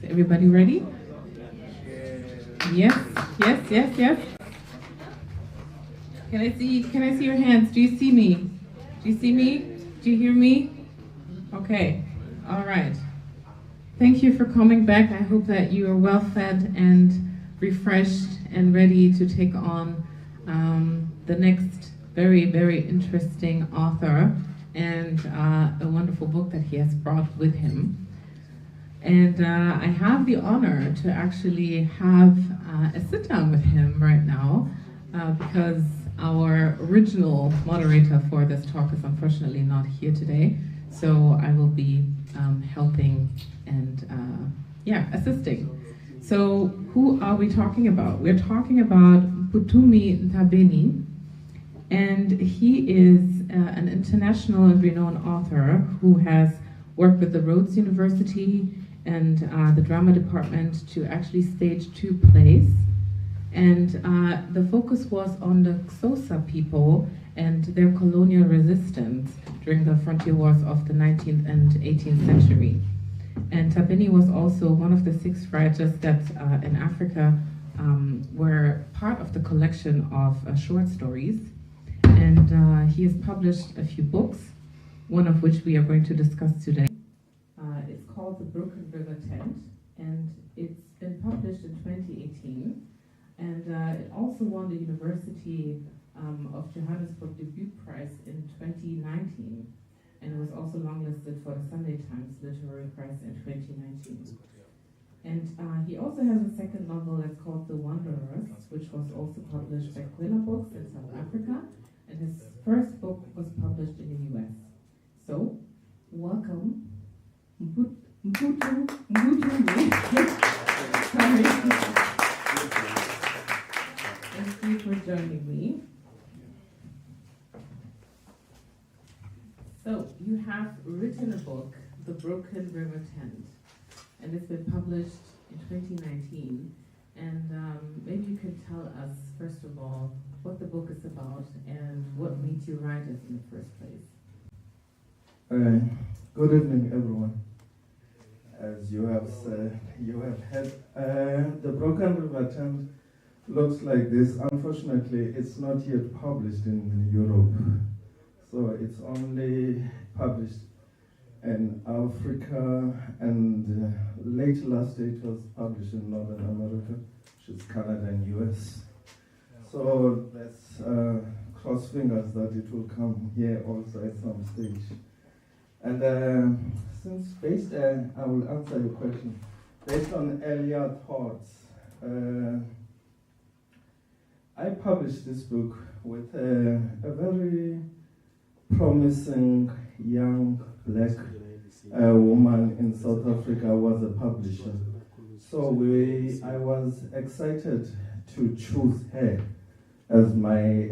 Everybody ready? Yes, yes, yes, yes. Can I see your hands? Do you see me? Do you see me? Do you hear me? Okay. All right. Thank you for coming back. I hope that you are well fed and refreshed and ready to take on the next very, very interesting author and a wonderful book that he has brought with him. And I have the honor to actually have a sit down with him right now because our original moderator for this talk is unfortunately not here today. So I will be helping and assisting. So who are we talking about? We're talking about Phuthumi Ntabeni, and he is an international and renowned author who has worked with the Rhodes University and the drama department to actually stage 2 plays. And the focus was on the Xhosa people and their colonial resistance during the frontier wars of the 19th and 18th century. And Ntabeni was also one of the 6 writers that in Africa were part of the collection of short stories. And he has published a few books, one of which we are going to discuss today. It's called The Broken River Tent, and it's been published in 2018. And it also won the University of Johannesburg Debut Prize in 2019. And it was also longlisted for the Sunday Times Literary Prize in 2019. And he also has a second novel that's called The Wanderers, which was also published by Quilla Books in South Africa. And his first book was published in the US. So, welcome, Phuthumi. Sorry. Thank you for joining me. So, you have written a book, The Broken River Tent, and it's been published in 2019. And maybe you can tell us, first of all, what the book is about and what made you write it in the first place. Good evening, everyone. As you have said, you have had The Broken River Tent looks like this. Unfortunately, it's not yet published in Europe. So it's only published in Africa, and late last year it was published in Northern America, which is Canada and US. So let's cross fingers that it will come here also at some stage. And I will answer your question. Based on earlier thoughts, I published this book with a very promising young black woman in South Africa who was a publisher. So I was excited to choose her as my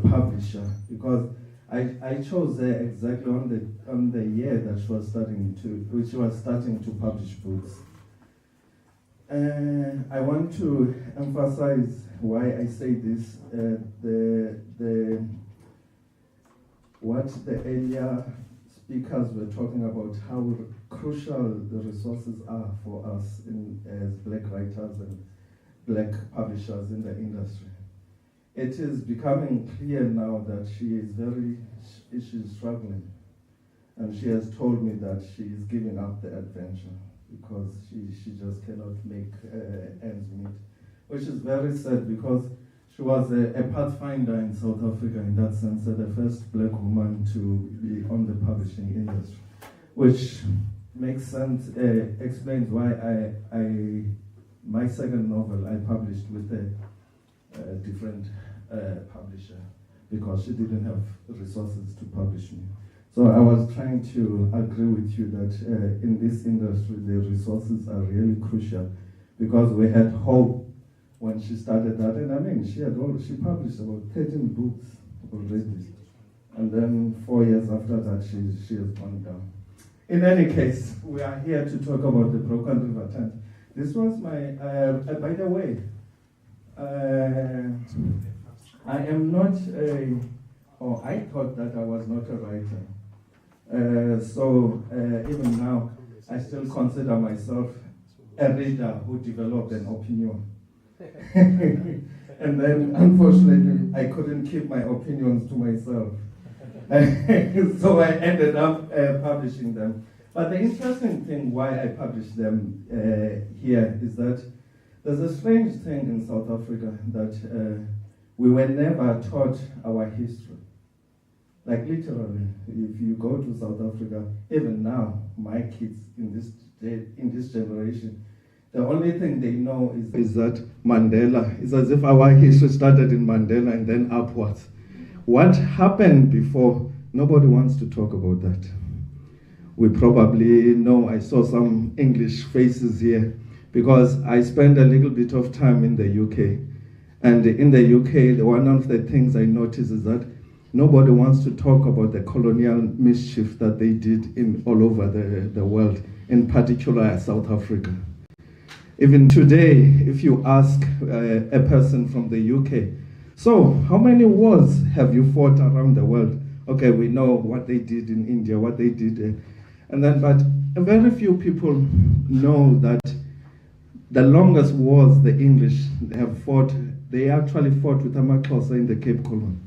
publisher because I chose her exactly on the year that she was starting to publish books. I want to emphasize why I say this. What the earlier speakers were talking about, how crucial the resources are for us as black writers and black publishers in the industry. It is becoming clear now that she's struggling, and she has told me that she is giving up the adventure because she just cannot make ends meet, which is very sad because she was a pathfinder in South Africa in that sense, the first black woman to be on the publishing industry, which makes sense, explains why my second novel I published with a different publisher, because she didn't have resources to publish me. So I was trying to agree with you that in this industry the resources are really crucial, because we had hope when she started that, and I mean she published about 13 books already, and then 4 years after that she has gone down. In any case, we are here to talk about the Broken River Tent. This was my, by the way, I am not I thought that I was not a writer. So even now, I still consider myself a reader who developed an opinion. And then, unfortunately, I couldn't keep my opinions to myself. So I ended up publishing them. But the interesting thing why I published them here is that there's a strange thing in South Africa that we were never taught our history. Like literally, if you go to South Africa, even now, my kids in this generation, the only thing they know is that Mandela, it's as if our history started in Mandela and then upwards. What happened before, nobody wants to talk about that. We probably know, I saw some English faces here, because I spent a little bit of time in the UK. And in the UK, one of the things I noticed is that nobody wants to talk about the colonial mischief that they did all over the world, in particular South Africa. Even today, if you ask a person from the UK, so how many wars have you fought around the world? Okay, we know what they did in India, what they did, and then, but very few people know that the longest wars the English have fought, they actually fought with Amaxhosa in the Cape Colony.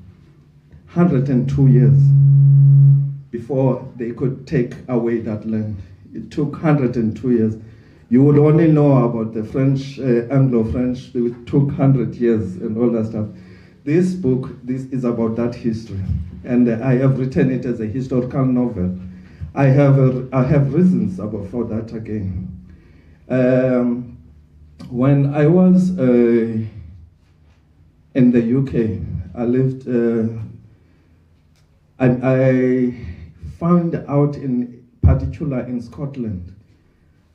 102 years before they could take away that land. It took 102 years. You would only know about the French, Anglo-French, it took 100 years and all that stuff. This book, this is about that history. And I have written it as a historical novel. I have reasons for that again. When I was in the UK, I lived, I found out in particular in Scotland,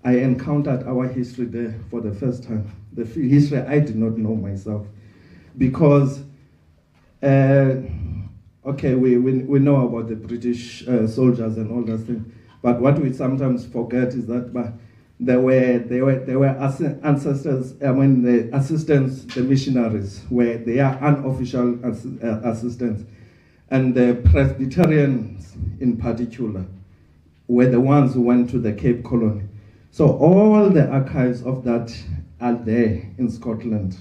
I encountered our history there for the first time. The history I did not know myself. Because, okay, we know about the British soldiers and all those things, but what we sometimes forget is that there were ancestors, the assistants, the missionaries, they are unofficial assistants. And the Presbyterians in particular were the ones who went to the Cape Colony. So all the archives of that are there in Scotland.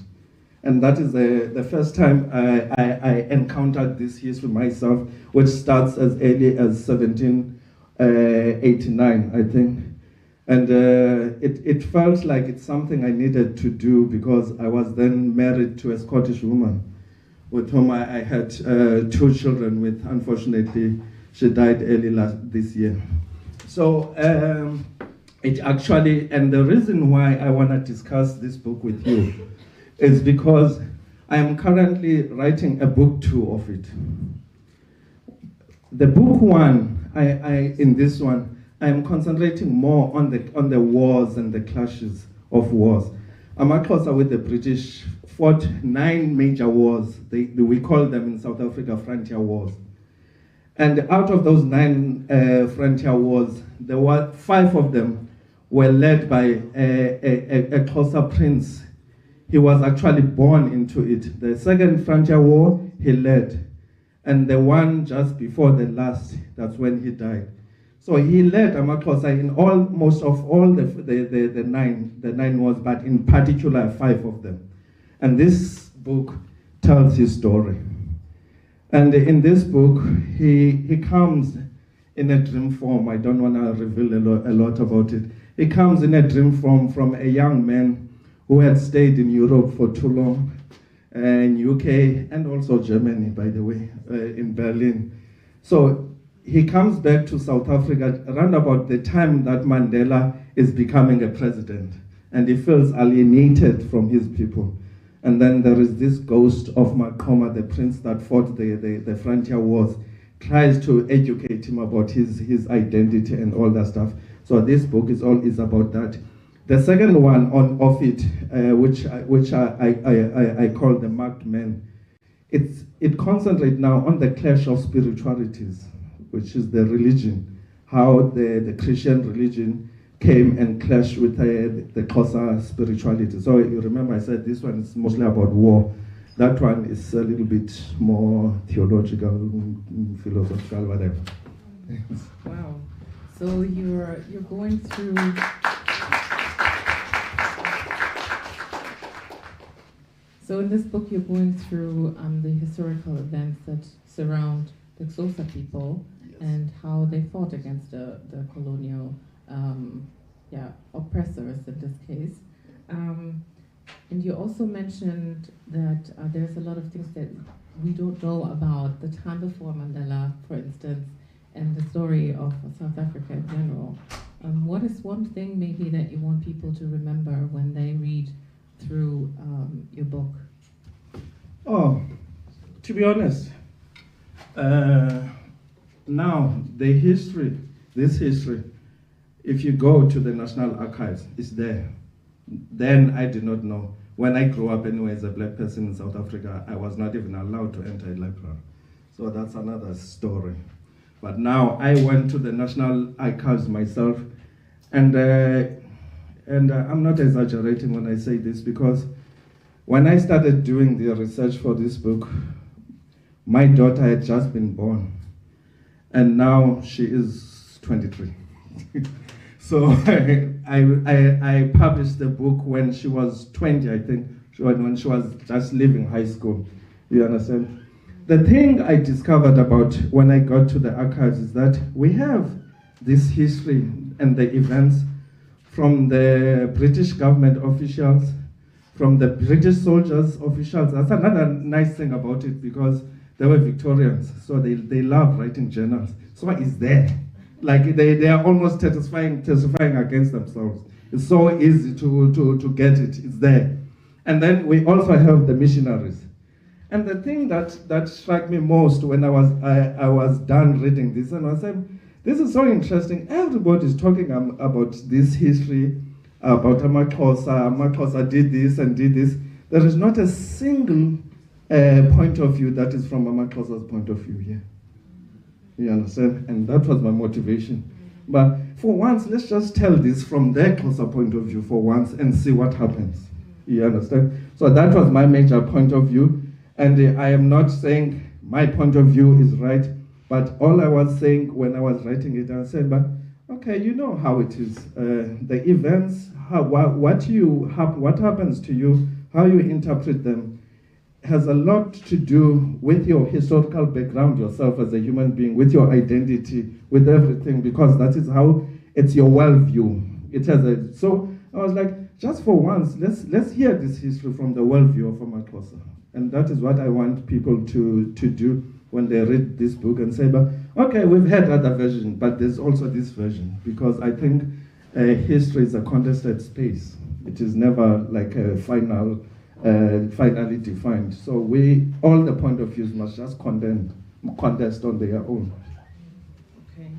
And that is the first time I encountered this history myself, which starts as early as 1789, I think. And it felt like it's something I needed to do, because I was then married to a Scottish woman with whom I had 2 children with. Unfortunately, she died early this year. So it actually, and the reason why I want to discuss this book with you is because I am currently writing a book 2 of it. The book 1, in this one, I am concentrating more on the wars and the clashes of wars. Amaxhosa with the British fought 9 major wars. We call them in South Africa frontier wars. And out of those 9 frontier wars, there were 5 of them were led by a Xhosa prince. He was actually born into it. The second frontier war, he led. And the one just before the last, that's when he died. So he led Amaxhosa in most of all the 9 wars, but in particular 5 of them. And this book tells his story. And in this book, he comes in a dream form. I don't want to reveal a lot about it. He comes in a dream form from a young man who had stayed in Europe for too long, in UK and also Germany, by the way, in Berlin. So he comes back to South Africa around about the time that Mandela is becoming a president, and he feels alienated from his people. And then there is this ghost of Maqoma, the prince that fought the frontier wars, tries to educate him about his identity and all that stuff. So this book is about that. The second one of it, which I call The Marked Men, it concentrates now on the clash of spiritualities, which is the religion, how the Christian religion came and clashed with the Xhosa spirituality. So you remember I said this one is mostly about war. That one is a little bit more theological, philosophical, whatever. Wow. So you're going through. So in this book, you're going through the historical events that surround the Xhosa people, yes, and how they fought against the colonial oppressors in this case. And you also mentioned that there's a lot of things that we don't know about the time before Mandela, for instance, and the story of South Africa in general. What is one thing maybe that you want people to remember when they read through your book? Oh, to be honest, now this history, if you go to the National Archives, it's there. Then I did not know. When I grew up anyway as a black person in South Africa, I was not even allowed to enter a library. So that's another story. But now I went to the National Archives myself, and I'm not exaggerating when I say this, because when I started doing the research for this book, my daughter had just been born, and now she is 23. So I published the book when she was 20, I think, when she was just leaving high school. You understand? The thing I discovered about when I got to the archives is that we have this history and the events from the British government officials, from the British soldiers officials. That's another nice thing about it, because they were Victorians, so they love writing journals. So it's there. Like they are almost testifying against themselves. It's so easy to get it. It's there. And then we also have the missionaries. And the thing that struck me most when I was done reading this, and I said, this is so interesting. Everybody's talking about this history, about Amaxhosa did this and did this. There is not a single point of view that is from Amaxhosa's point of view here. You understand? And that was my motivation. But for once, let's just tell this from their Xhosa point of view for once and see what happens. You understand? So that was my major point of view. And I am not saying my point of view is right, but all I was saying when I was writing it, I said, but okay, you know how it is. The events, what happens to you, how you interpret them, has a lot to do with your historical background yourself as a human being, with your identity, with everything, because that is how it's your worldview. So I was like, just for once, let's hear this history from the worldview of Amaxhosa. And that is what I want people to do when they read this book and say, but okay, we've had other versions, but there's also this version, because I think history is a contested space. It is never like a finally defined. So all the point of views must just contest on their own. Okay,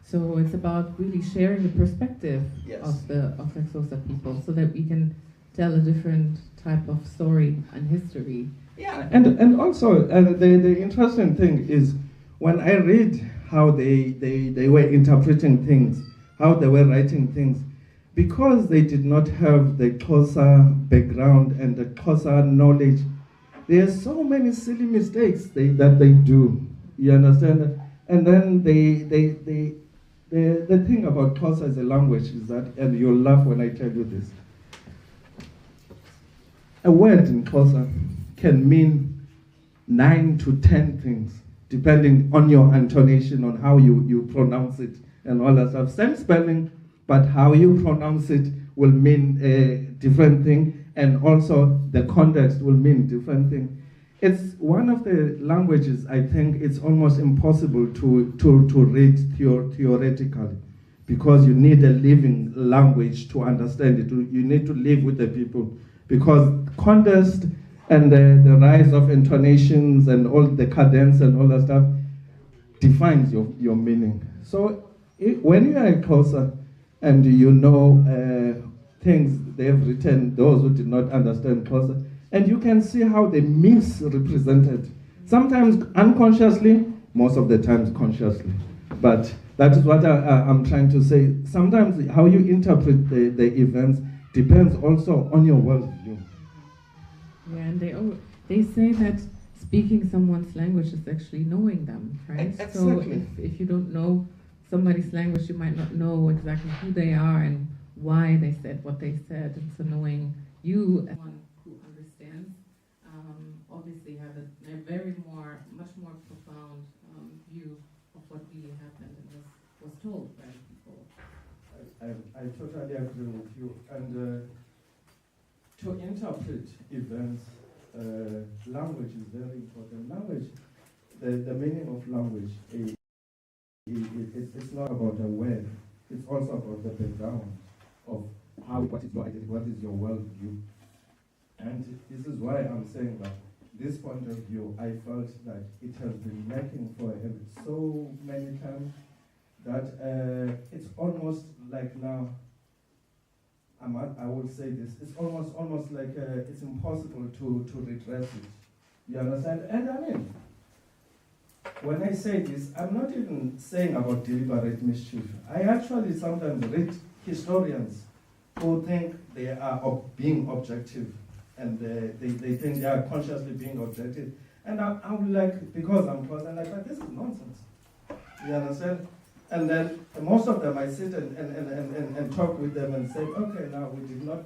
so it's about really sharing the perspective, yes, of the Xhosa people, so that we can tell a different type of story and history. Yeah, and also the interesting thing is when I read how they were interpreting things, how they were writing things, because they did not have the Xhosa background and the Xhosa knowledge, there are so many silly mistakes that they do. You understand? And then the thing about Xhosa as a language is that, and you'll laugh when I tell you this, a word in Xhosa can mean 9 to 10 things, depending on your intonation, on how you pronounce it and all that stuff. Same spelling, but how you pronounce it will mean a different thing, and also the context will mean different thing. it's one of the languages I think it's almost impossible to read theoretically, because you need a living language to understand it. You need to live with the people, because context and the rise of intonations and all the cadence and all that stuff defines your meaning. So when you are a Xhosa and you know things they've written, those who did not understand Xhosa, and you can see how they misrepresented, sometimes unconsciously, most of the times consciously. But that is what I'm trying to say. Sometimes how you interpret the events depends also on your worldview. Yeah, and they say that speaking someone's language is actually knowing them, right? Exactly. So if you don't know somebody's language, you might not know exactly who they are and why they said what they said. And so knowing you as one who understands, obviously have a very much more profound view of what really happened and was told by the people. I totally agree with you. And to interpret events, language is very important. Language, the meaning of language, it's not about a word. It's also about the background of what is your identity, what is your worldview. And this is why I'm saying that this point of view, I felt that it has been lacking for so many times that it's almost like now, I would say this, it's almost like it's impossible to redress it. You understand? And I mean, when I say this, I'm not even saying about deliberate mischief. I actually sometimes read historians who think they are being objective, and they think they are consciously being objective. And I'm like, because I'm close, I'm like, but this is nonsense. You understand? And then most of them, I sit and talk with them and say, okay, now we did not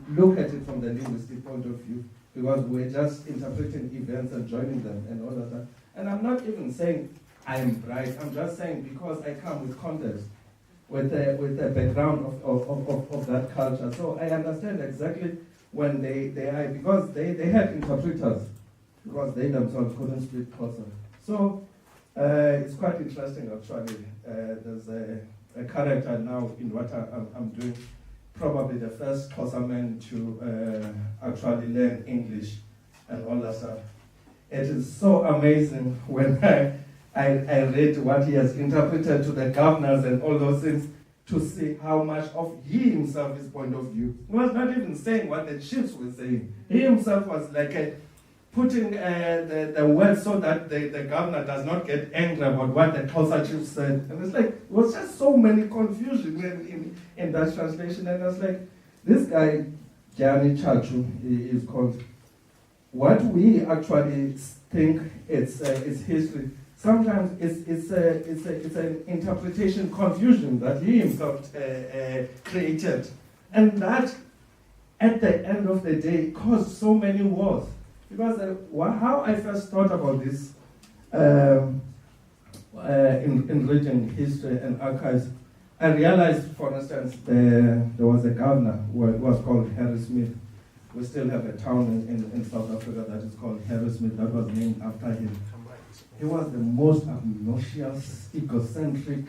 look at it from the linguistic point of view, because we're just interpreting events and joining them and all of that. And I'm not even saying I'm right. I'm just saying because I come with context, with the background of that culture. So I understand exactly when they are, because they had interpreters, because they themselves couldn't speak Xhosa. So it's quite interesting actually. There's a character now in what I'm doing, probably the first Xhosa man to actually learn English and all that stuff. It is so amazing when I read what he has interpreted to the governors and all those things, to see how much of he himself, his point of view. He was not even saying what the chiefs were saying. He himself was like putting the words so that the governor does not get angry about what the Xhosa chief said. And it's like, it was just so many confusion in that translation. And I was like, this guy, Gianni Chachu, he is called, what we actually think it's history, sometimes it's an interpretation confusion that he himself created. And that, at the end of the day, caused so many wars. Because how I first thought about this in reading history and archives, I realized, for instance, there was a governor who was called Harry Smith. We still have a town in South Africa that is called Harry Smith, that was named after him. He was the most obnoxious, egocentric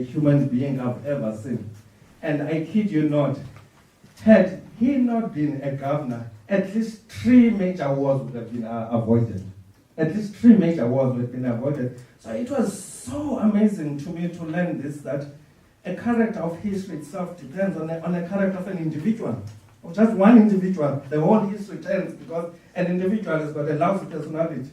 human being I've ever seen. And I kid you not, had he not been a governor, at least 3 major wars would have been avoided. At least 3 major wars would have been avoided. So it was so amazing to me to learn this, that a character of history itself depends on a character of an individual. Of just one individual. The whole history turns because an individual has got a lousy personality.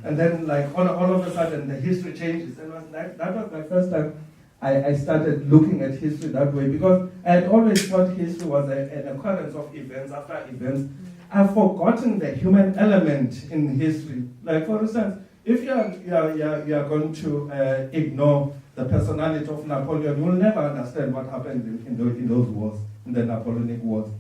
And then like all of a sudden the history changes. And that was my first time I started looking at history that way, because I had always thought history was an occurrence of events after events. I've forgotten the human element in history. Like for instance, if you are going to ignore the personality of Napoleon, you will never understand what happened in those wars, in the Napoleonic Wars.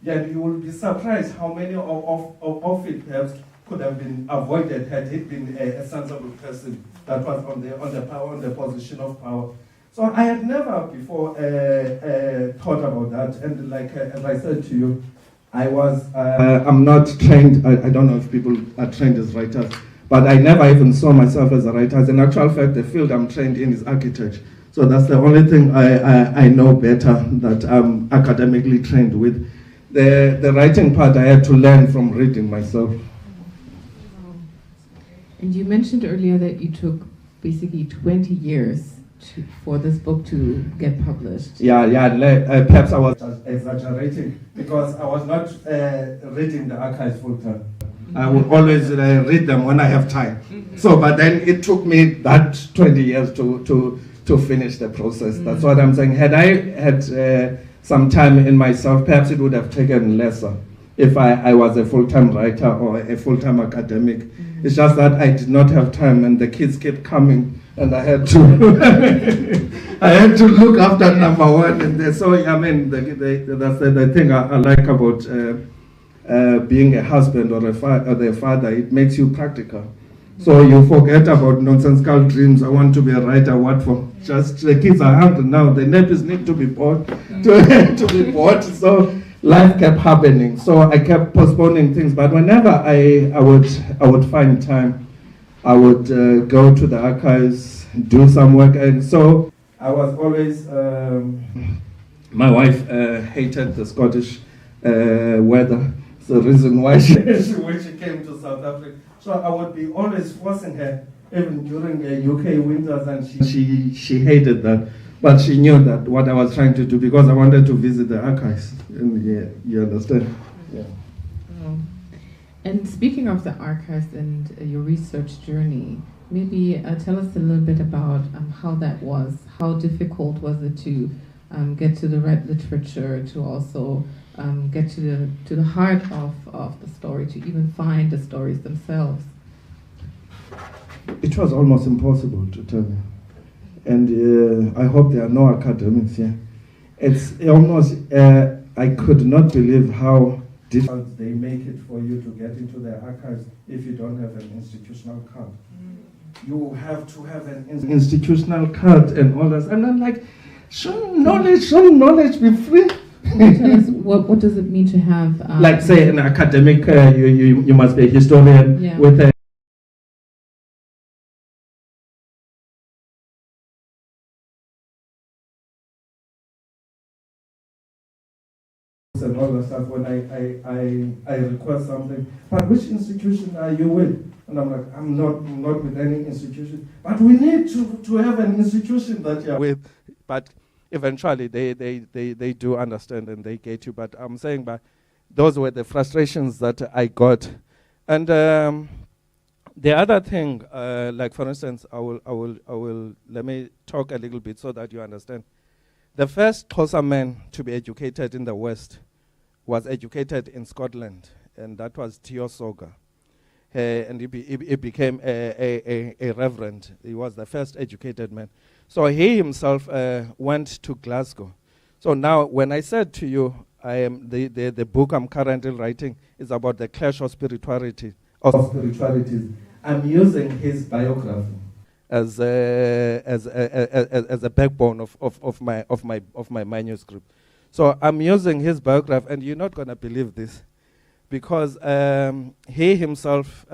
Yet you will be surprised how many of it perhaps could have been avoided had it been a sensible person that was on the position of power. So I had never before thought about that, and like as I said to you, I'm not trained, I don't know if people are trained as writers, but I never even saw myself as a writer. As in actual fact, the field I'm trained in is architecture. So that's the only thing I know better that I'm academically trained with. The writing part I had to learn from reading myself. And you mentioned earlier that you took basically 20 years for this book to get published. Perhaps I was exaggerating because I was not reading the archives full time. I would always read them when I have time. So, but then it took me that 20 years to finish the process. That's what I'm saying. Had I had some time in myself, perhaps it would have taken lesser if I was a full-time writer or a full-time academic. It's just that I did not have time and the kids kept coming and I had to I had to look after number one. And so, I mean, that's the thing I like about being a husband or a father. It makes you practical. So you forget about nonsensical dreams. I want to be a writer. What for? Just the kids are hungry now. The nappies need to be bought. To be bought. So life kept happening. So I kept postponing things. But whenever I would find time, I would go to the archives, do some work. And so I was always. My wife hated the Scottish weather. It's the reason why when she came to South Africa. So I would be always forcing her, even during the UK winters, and she hated that. But she knew that what I was trying to do, because I wanted to visit the archives. And yeah, you understand? Yeah. And speaking of the archives and your research journey, maybe tell us a little bit about how that was. How difficult was it to get to the right literature, to also get to the heart of the story, to even find the stories themselves? It was almost impossible, to tell you. And I hope there are no academics here. It's almost, I could not believe how difficult they make it for you to get into their archives if you don't have an institutional card. You have to have an institutional card and all that. And I'm like, shouldn't knowledge be free? Tell us, what does it mean to have... like, say, an academic, you must be a historian with a... and all that stuff. When I request something, but which institution are you with? And I'm like, I'm not with any institution. But we need to have an institution that you're with. But eventually they do understand and they get you. But I'm saying, but those were the frustrations that I got. And the other thing, like for instance, I will let me talk a little bit so that you understand. The first Xhosa man to be educated in the West was educated in Scotland, and that was Theo Soga. And he became a reverend. He was the first educated man. So he himself went to Glasgow. So now, when I said to you, I am the book I'm currently writing is about the clash of spiritualities. I'm using his biography as a backbone of my manuscript. So I'm using his biography, and you're not going to believe this, because he himself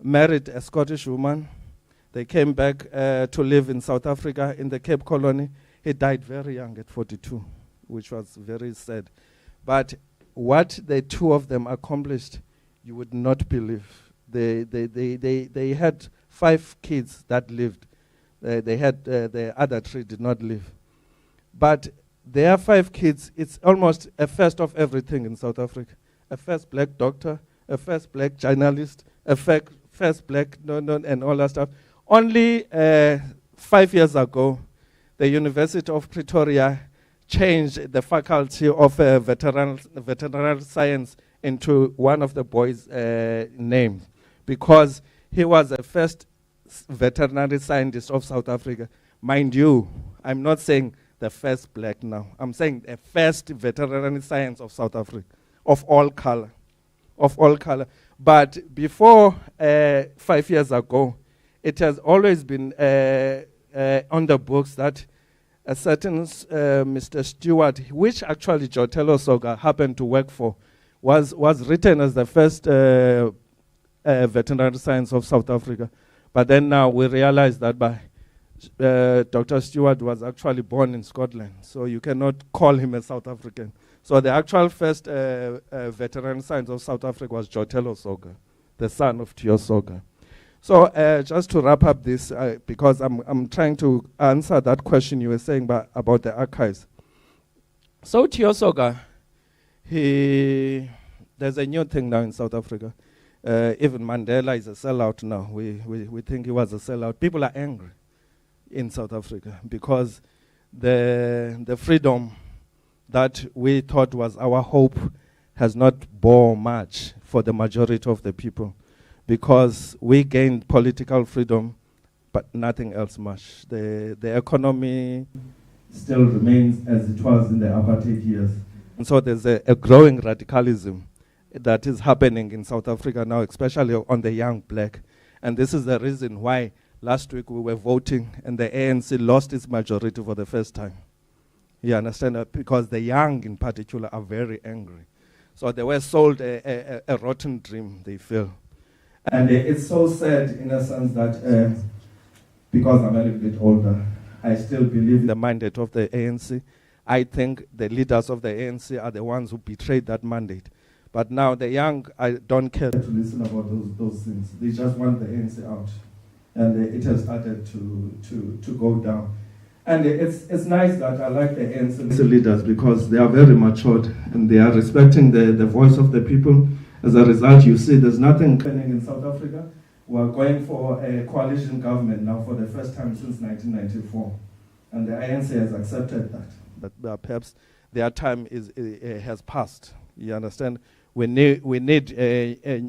married a Scottish woman. They came back to live in South Africa in the Cape Colony. He died very young at 42, which was very sad. But what the two of them accomplished, you would not believe. They had 5 kids that lived. They had the other 3 did not live. But their 5 kids, it's almost a first of everything in South Africa. A first black doctor, a first black journalist, a first black and all that stuff. Only 5 years ago, the University of Pretoria changed the faculty of veterinary science into one of the boys' names, because he was the first veterinary scientist of South Africa. Mind you, I'm not saying the first black now. I'm saying the first veterinary science of South Africa, of all color. But before 5 years ago, it has always been on the books that a certain Mr. Stewart, which actually Jotelo Soga happened to work for, was written as the first veterinary science of South Africa. But then now we realize that Dr. Stewart was actually born in Scotland, so you cannot call him a South African. So the actual first veterinary science of South Africa was Jotelo Soga, the son of Tio Soga. So just to wrap up this, because I'm trying to answer that question you were saying about the archives. So Tio Soga, there's a new thing now in South Africa. Even Mandela is a sellout now. We think he was a sellout. People are angry in South Africa because the freedom that we thought was our hope has not borne much for the majority of the people, because we gained political freedom, but nothing else much. The economy still remains as it was in the apartheid years. And so there's a growing radicalism that is happening in South Africa now, especially on the young black. And this is the reason why last week we were voting and the ANC lost its majority for the first time. You understand that? Because the young in particular are very angry. So they were sold a rotten dream, they feel. And it's so sad in a sense that because I'm a little bit older, I still believe in the mandate of the ANC. I think the leaders of the ANC are the ones who betrayed that mandate. But now the young, I don't care to listen about those things. They just want the ANC out. And it has started to go down. And it's nice that I like the ANC leaders because they are very matured and they are respecting the voice of the people. As a result, you see there's nothing happening in South Africa. We are going for a coalition government now for the first time since 1994. And the ANC has accepted that. But perhaps their time has passed. You understand? We need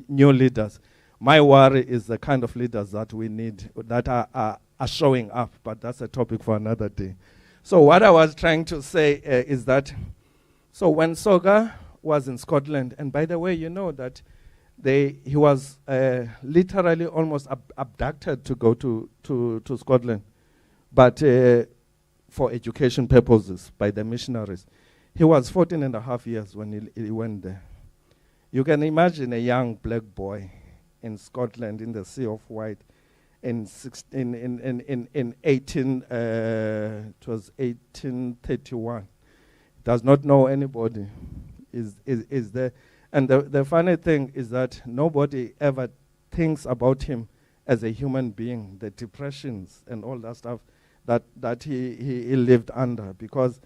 new leaders. My worry is the kind of leaders that we need that are showing up, but that's a topic for another day. So what I was trying to say is that, so when Soga was in Scotland, and by the way, you know that he was literally almost abducted to go to Scotland, but for education purposes by the missionaries. He was 14 and a half years when he went there. You can imagine a young black boy in Scotland in the Sea of White in 1831. Does not know anybody. Is there. And the funny thing is that nobody ever thinks about him as a human being, the depressions and all that stuff that he lived under, because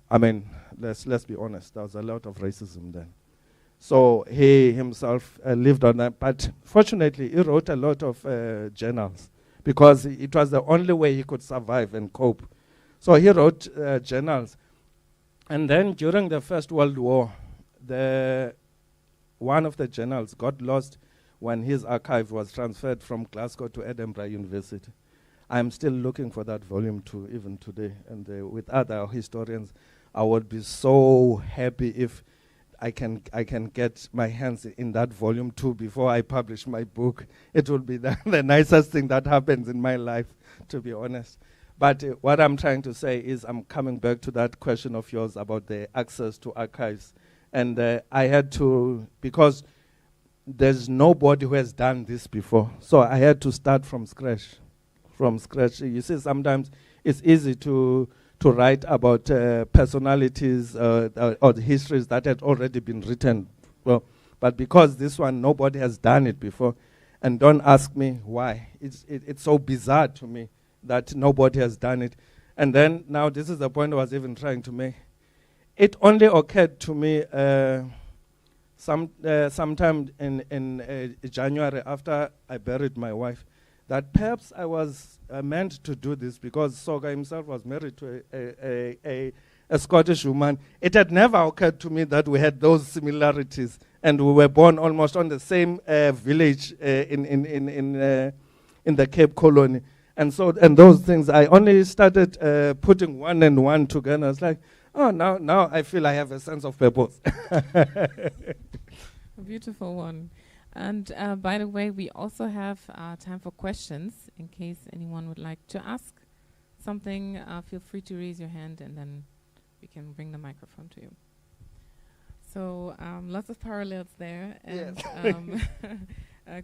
I mean, let's be honest, there was a lot of racism then. So he himself lived on that, but fortunately he wrote a lot of journals because it was the only way he could survive and cope. So he wrote journals. And then during the First World War, one of the journals got lost when his archive was transferred from Glasgow to Edinburgh University. I'm still looking for that volume 2 even today. And with other historians, I would be so happy if I can get my hands in that volume 2 before I publish my book. It will be the nicest thing that happens in my life, to be honest. But what I'm trying to say is I'm coming back to that question of yours about the access to archives. And I had to, because there's nobody who has done this before. So I had to start from scratch. You see, sometimes it's easy to write about personalities or the histories that had already been written. Well, but because this one, nobody has done it before. And don't ask me why. It's so bizarre to me that nobody has done it. And then now this is the point I was even trying to make. It only occurred to me sometime in January after I buried my wife that perhaps I was meant to do this because Soga himself was married to a Scottish woman. It had never occurred to me that we had those similarities and we were born almost on the same village in the Cape Colony. And those things, I only started putting one and one together. It's like, oh, now I feel I have a sense of purpose. A beautiful one. And by the way, we also have time for questions in case anyone would like to ask something, feel free to raise your hand and then we can bring the microphone to you. So lots of parallels there and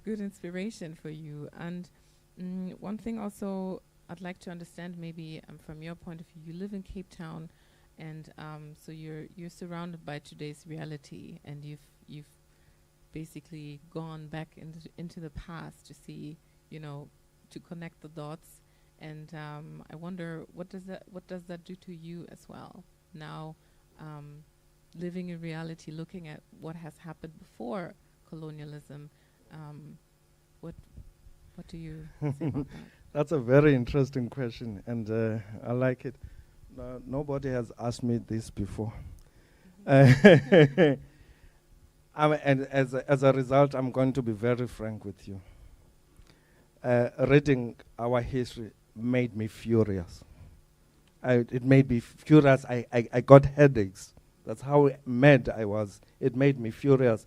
good inspiration for you. And one thing also I'd like to understand maybe from your point of view, you live in Cape Town and so you're surrounded by today's reality and you've basically gone back into the past to see, to connect the dots. And I wonder what does that do to you as well now, living in reality, looking at what has happened before colonialism. What do you say about that? That's a very interesting question, and I like it. Nobody has asked me this before. And as a result, I'm going to be very frank with you. Reading our history made me furious. It made me furious. I got headaches. That's how mad I was. It made me furious.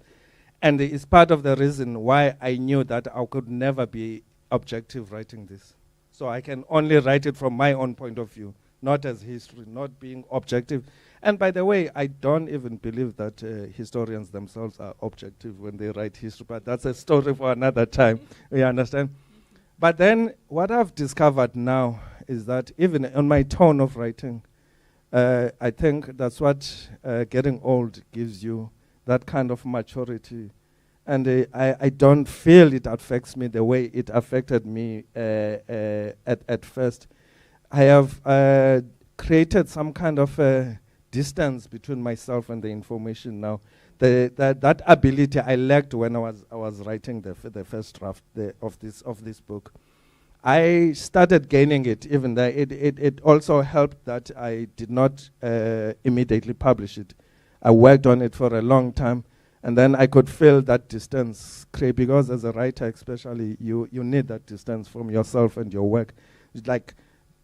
And it's part of the reason why I knew that I could never be objective writing this. So I can only write it from my own point of view, not as history, not being objective. And by the way, I don't even believe that historians themselves are objective when they write history, but that's a story for another time. You understand? But then what I've discovered now is that even on my tone of writing, I think that's what getting old gives you, that kind of maturity. And I don't feel it affects me the way it affected me at first. I have created some kind of distance between myself and the information now. That ability I lacked when I was writing the first draft of this book. I started gaining it, even though it also helped that I did not immediately publish it. I worked on it for a long time, and then I could feel that distance create, because as a writer especially, you need that distance from yourself and your work. It's like,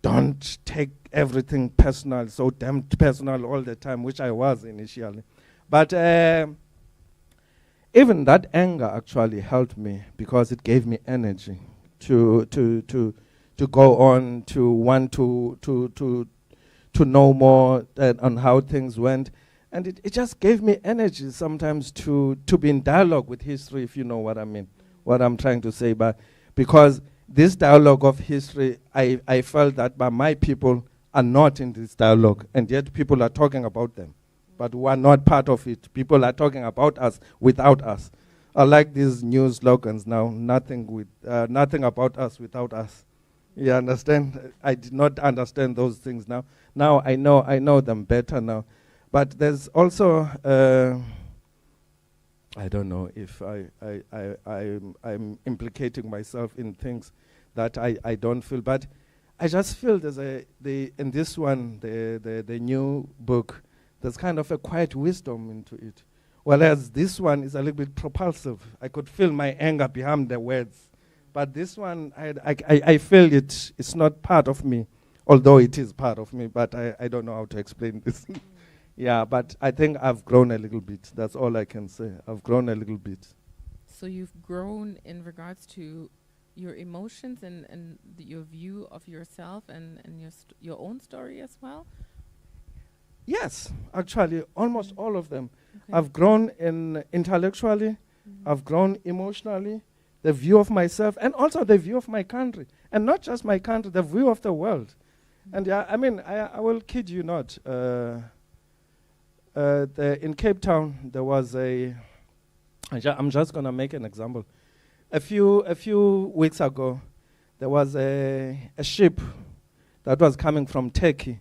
don't take everything personal, so damn personal all the time, which I was initially. But even that anger actually helped me, because it gave me energy to go on, to want to know more on how things went. And it just gave me energy sometimes to be in dialogue with history, if you know what I mean, what I'm trying to say. But because this dialogue of history, I felt that my people are not in this dialogue, and yet people are talking about them, but we are not part of it. People are talking about us without us. I like these new slogans now, nothing about us without us. You understand? I did not understand those things now. Now I know them better now. But there's also, I don't know if I'm implicating myself in things that I don't feel, but I just feel there's in this one, the new book, there's kind of a quiet wisdom into it. Whereas this one is a little bit propulsive. I could feel my anger behind the words. But this one, I feel it's not part of me, although it is part of me, but I don't know how to explain this. Yeah, but I think I've grown a little bit. That's all I can say. I've grown a little bit. So you've grown in regards to your emotions and your view of yourself and your own story as well? Yes, actually, almost all of them. Okay. I've grown intellectually, I've grown emotionally, the view of myself, and also the view of my country. And not just my country, the view of the world. And yeah, I mean, I will kid you not. In Cape Town, there was I'm just going to make an example. A few weeks ago, there was a ship that was coming from Turkey,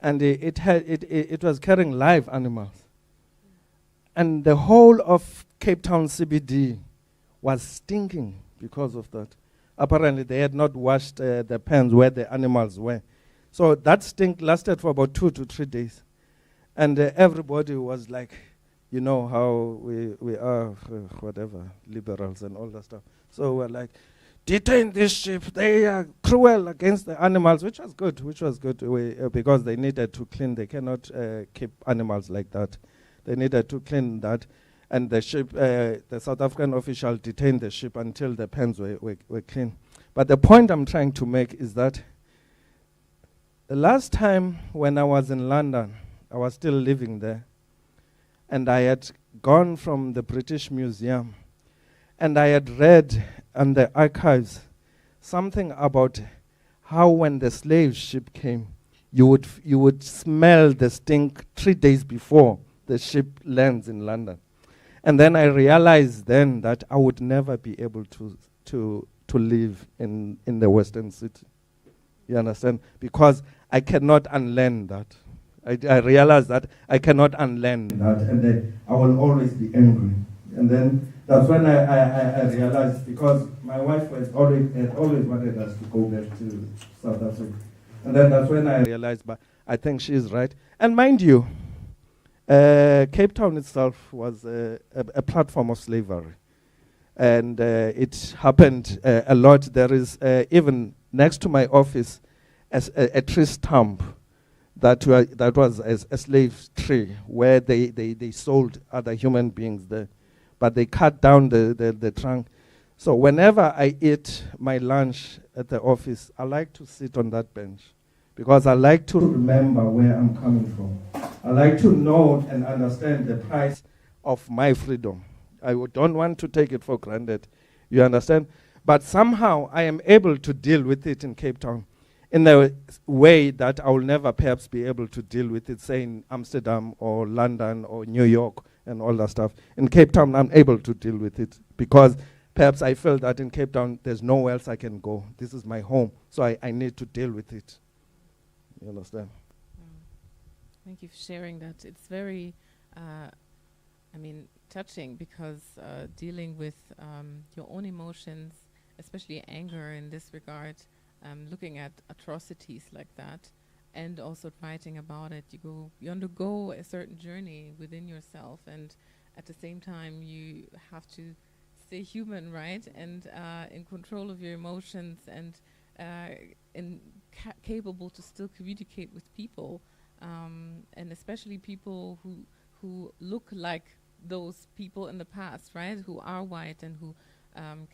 and it was carrying live animals. And the whole of Cape Town CBD was stinking because of that. Apparently, they had not washed the pens where the animals were. So that stink lasted for about 2 to 3 days. And everybody was like, you know how we are, whatever, liberals and all that stuff. So we're like, detain this ship. They are cruel against the animals, which was good, because they needed to clean. They cannot keep animals like that. They needed to clean that. And the ship, the South African official detained the ship until the pens were clean. But the point I'm trying to make is that The last time when I was in London, I was still living there, and I had gone from the British Museum, and I had read on the archives something about how when the slave ship came, you would smell the stink 3 days before the ship lands in London. And then I realized then that I would never be able to live in the Western city. You understand? Because I cannot unlearn that. I realized that I cannot unlearn that, and then I will always be angry. And then that's when I realized, because my wife had always wanted us to go back to South Africa. And then that's when I realized, but I think she's right. And mind you, Cape Town itself was a platform of slavery. And it happened a lot. There is even next to my office a tree stump that was a slave tree where they sold other human beings there. But they cut down the trunk. So whenever I eat my lunch at the office, I like to sit on that bench because I like to remember where I'm coming from. I like to know and understand the price of my freedom. I don't want to take it for granted. You understand? But somehow I am able to deal with it in Cape Town in a way that I will never perhaps be able to deal with it, say in Amsterdam or London or New York and all that stuff. In Cape Town, I'm able to deal with it because perhaps I feel that in Cape Town, there's nowhere else I can go. This is my home, so I need to deal with it. You understand? Thank you for sharing that. It's very, touching because dealing with your own emotions, especially anger in this regard, looking at atrocities like that, and also writing about it, you undergo a certain journey within yourself, and at the same time you have to stay human, right? And in control of your emotions, and capable to still communicate with people, and especially people who look like those people in the past, right? Who are white and who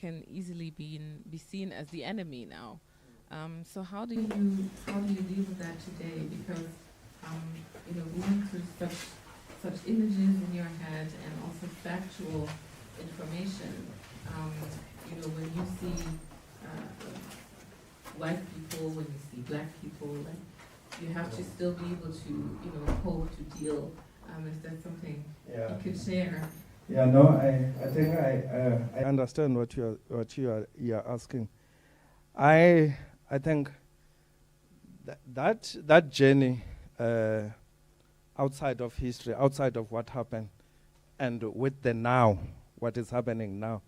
can easily be seen as the enemy now. So how do you deal with that today? Because going through such images in your head and also factual information. When you see white people, when you see black people, you have to still be able to cope, to deal. Is that something you could share? Yeah, no, I think I understand what you are asking. I think that journey outside of history, outside of what happened, and with the now, what is happening now,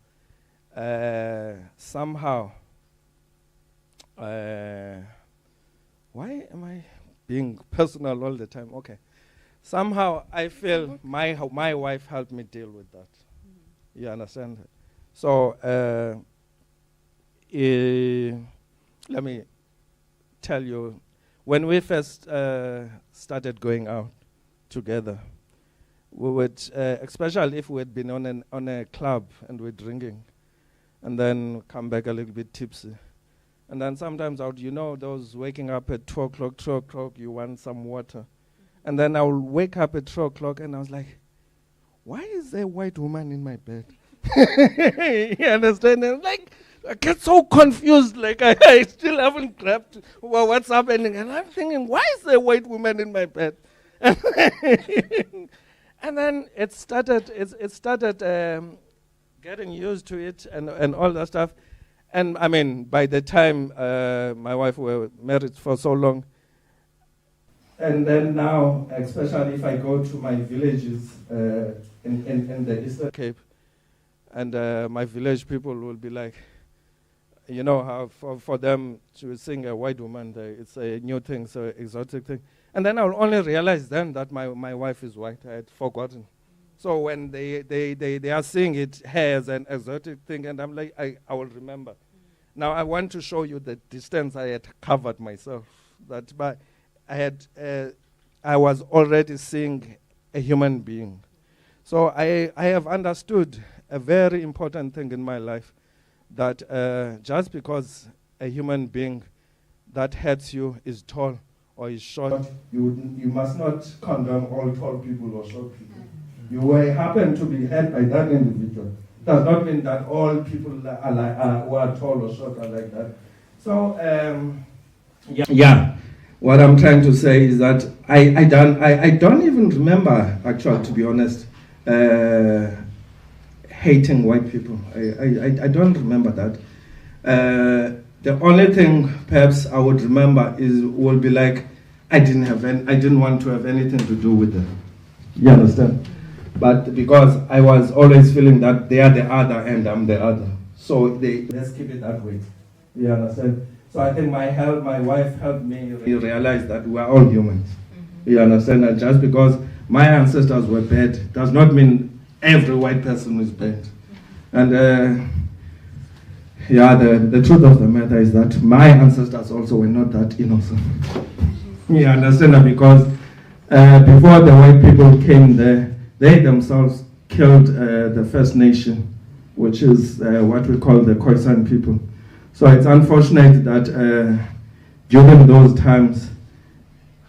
somehow. Why am I being personal all the time? Okay. Somehow I feel my wife helped me deal with that. You understand? So let me tell you, when we first started going out together, we would, especially if we had been on a club and we're drinking, and then come back a little bit tipsy. And then sometimes I would, those waking up at 2 o'clock, you want some water. And then I will wake up at 2 o'clock and I was like, why is there a white woman in my bed? You understand? And I get so confused, I still haven't grabbed what's happening. And I'm thinking, why is there a white woman in my bed? And then it started getting used to it and all that stuff. And by the time my wife were married for so long, and then now, especially if I go to my villages in the Eastern Cape, and my village people will be like, how for them to sing a white woman, it's a new thing, so exotic thing. And then I'll only realize then that my wife is white. I had forgotten. So when they are seeing it here as an exotic thing, and I'm like, I will remember. Now I want to show you the distance I had covered myself. That by I was already seeing a human being. So I have understood a very important thing in my life, that just because a human being that hurts you is tall or is short. You must not condemn all tall people or short people. You happen to be hurt by that individual. Does not mean that all people who are tall or short are like that. So, what I'm trying to say is that I don't even remember, actually, to be honest, hating white people. I don't remember that. The only thing perhaps I would remember will be like I didn't want to have anything to do with them. You understand? But because I was always feeling that they are the other and I'm the other, so let's keep it that way. You understand? So I think my wife helped me realize that we are all humans. You understand? And just because my ancestors were bad does not mean every white person is bad. And the truth of the matter is that my ancestors also were not that innocent. You understand? Because before the white people came there, they themselves killed the First Nation, which is what we call the Khoisan people. So it's unfortunate that during those times,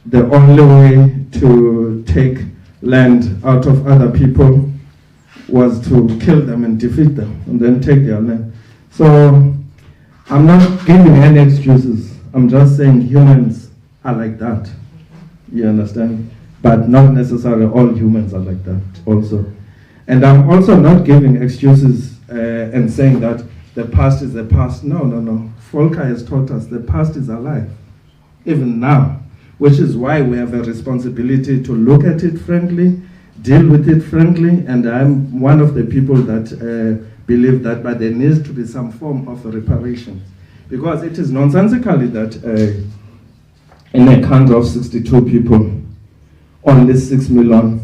the only way to take land out of other people was to kill them and defeat them and then take their land. So I'm not giving any excuses. I'm just saying humans are like that. You understand? But not necessarily all humans are like that also. And I'm also not giving excuses and saying that the past is the past. No. Volker has taught us the past is alive, even now, which is why we have a responsibility to look at it frankly, deal with it frankly, and I'm one of the people that believe that but there needs to be some form of reparation. Because it is nonsensically that in a country of 62 people, only 6 million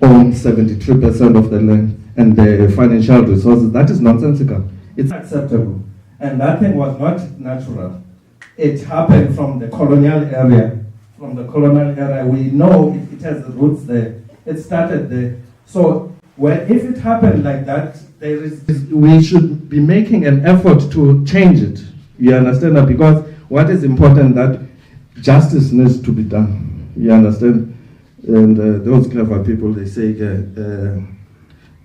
own 73% of the land and the financial resources. That is nonsensical. It's acceptable. And that thing was not natural. It happened from the colonial area. From the colonial era, we know it has roots there. It started there. So if it happened like that, we should be making an effort to change it. You understand that? Because what is important that justice needs to be done. You understand? And those clever people, they say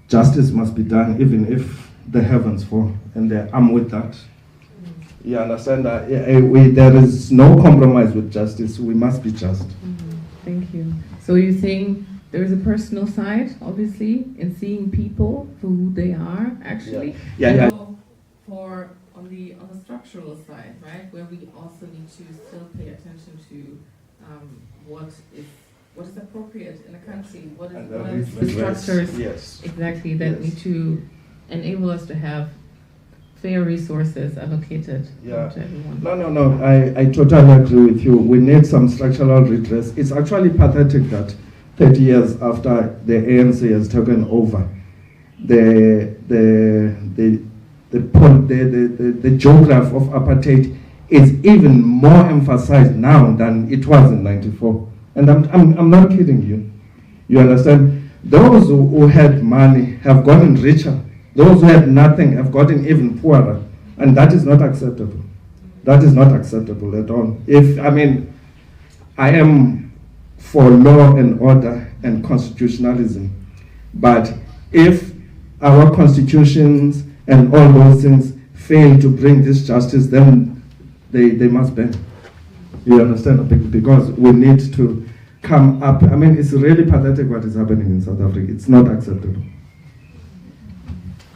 justice must be done even if the heavens fall. And I'm with that. You understand that? There is no compromise with justice. We must be just. Thank you. So you're saying there is a personal side, obviously, in seeing people for who they are, actually. Yeah. For on the structural side, right, where we also need to still pay attention to what is appropriate in a country, what is the structures exactly that need to enable us to have fair resources allocated to everyone. No. I totally agree with you. We need some structural redress. It's actually pathetic that 30 years after the ANC has taken over, the geography of apartheid is even more emphasized now than it was in '94. And I'm not kidding you. You understand? Those who had money have gotten richer. Those who had nothing have gotten even poorer. And that is not acceptable. That is not acceptable at all. I am for law and order and constitutionalism. But if our constitutions and all those things fail to bring this justice, then they must bend. You understand? Because we need to come up. It's really pathetic what is happening in South Africa. It's not acceptable.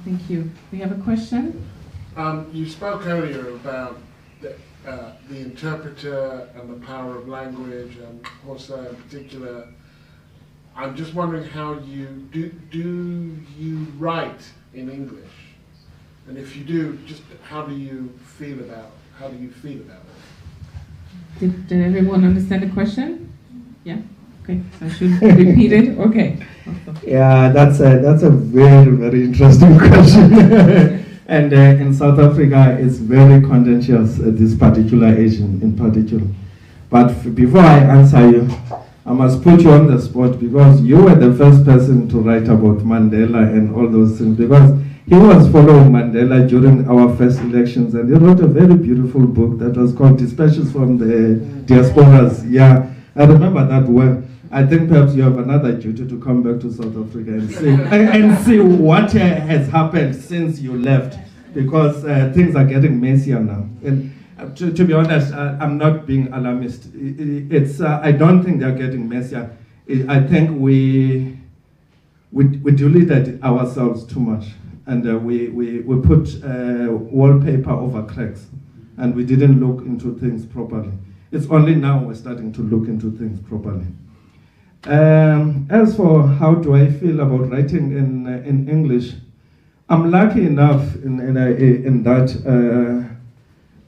Thank you. We have a question? You spoke earlier about the interpreter and the power of language, and also in particular, I'm just wondering how you you write in English? And if you do, just how do you feel about it? Did everyone understand the question? Yeah? Okay, so I should repeat it? Okay. Yeah, that's a very, very interesting question. And in South Africa, it's very contentious, this particular Asian in particular. But before I answer you, I must put you on the spot because you were the first person to write about Mandela and all those things. Because he was following Mandela during our first elections, and he wrote a very beautiful book that was called Dispatches from the Diasporas. Yeah, I remember that well. I think perhaps you have another duty to come back to South Africa and see, and see what has happened since you left, because things are getting messier now. And to be honest, I'm not being alarmist. I don't think they're getting messier. I think we diluted ourselves too much, and we put wallpaper over cracks, and we didn't look into things properly. It's only now we're starting to look into things properly. As for how do I feel about writing in English, I'm lucky enough in that,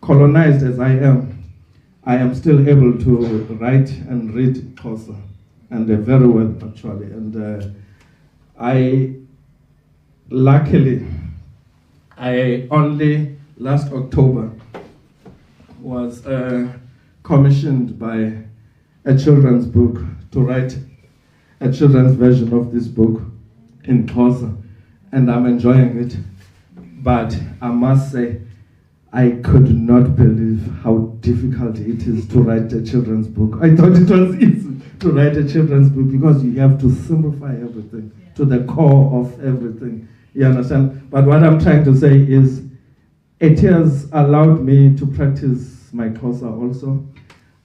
colonized as I am still able to write and read Xhosa, and very well actually. And luckily, I only last October was commissioned by a children's book to write a children's version of this book in Xhosa, and I'm enjoying it. But I must say, I could not believe how difficult it is to write a children's book. I thought it was easy to write a children's book because you have to simplify everything to the core of everything. You understand? But what I'm trying to say is, it has allowed me to practice my Xhosa also.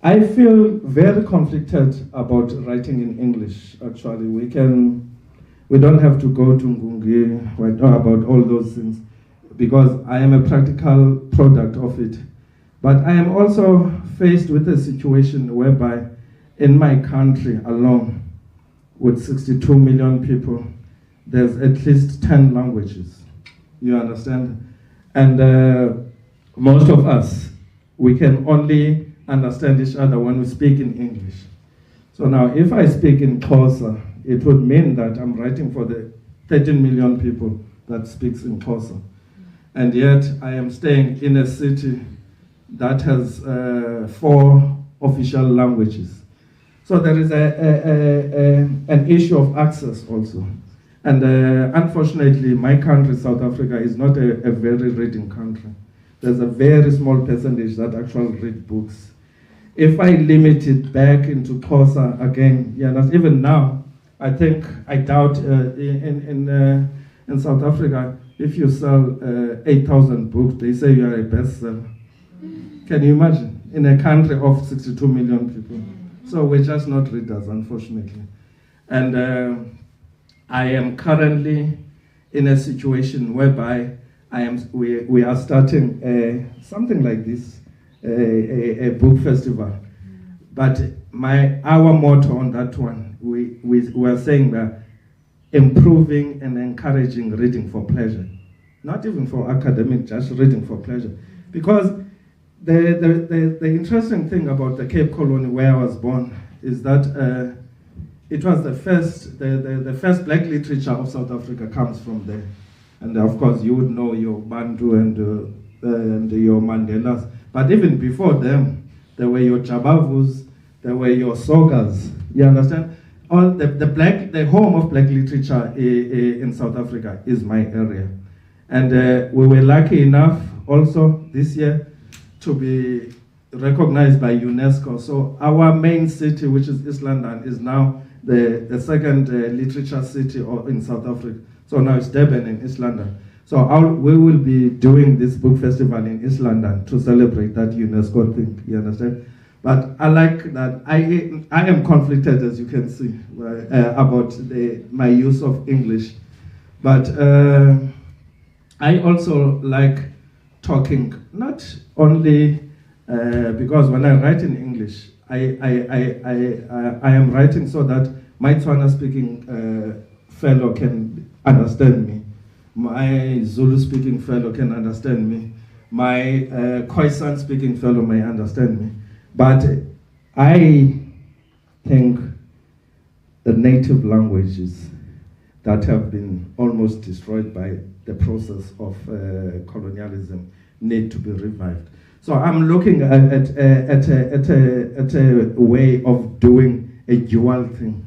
I feel very conflicted about writing in English, actually. We don't have to go to Ngungi about all those things, because I am a practical product of it. But I am also faced with a situation whereby in my country alone, with 62 million people, there's at least 10 languages. You understand? And most of us, we can only understand each other when we speak in English. So now, if I speak in Xhosa, it would mean that I'm writing for the 13 million people that speaks in Xhosa. And yet, I am staying in a city that has 4 official languages. So there is an issue of access also. And unfortunately, my country, South Africa, is not a very reading country. There's a very small percentage that actually read books. If I limit it back into Xhosa again, even now, I doubt in South Africa, if you sell 8,000 books, they say you are a bestseller. Can you imagine? In a country of 62 million people. So we're just not readers, unfortunately. And I am currently in a situation whereby we are starting something like this, a book festival. But our motto on that one, we are saying that improving and encouraging reading for pleasure. Not even for academic, just reading for pleasure. Because the interesting thing about the Cape Colony where I was born is that it was the first black literature of South Africa comes from there. And of course you would know your Bantu and your Mandelas. But even before them, there were your Jabavus, there were your Sogas. You understand? All the home of black literature in South Africa is my area. And we were lucky enough also this year to be recognized by UNESCO. So our main city, which is East London, is now the second literature city in South Africa. So now it's Durban in East London. So we will be doing this book festival in East London to celebrate that UNESCO thing, you understand? But I like that. I am conflicted, as you can see, about my use of English. But I also like talking, not only because when I write in English, I am writing so that my Tswana speaking fellow can understand me. My Zulu speaking fellow can understand me. My Khoisan speaking fellow may understand me. But I think the native languages that have been almost destroyed by the process of colonialism need to be revived. So I'm looking at a way of doing a dual thing.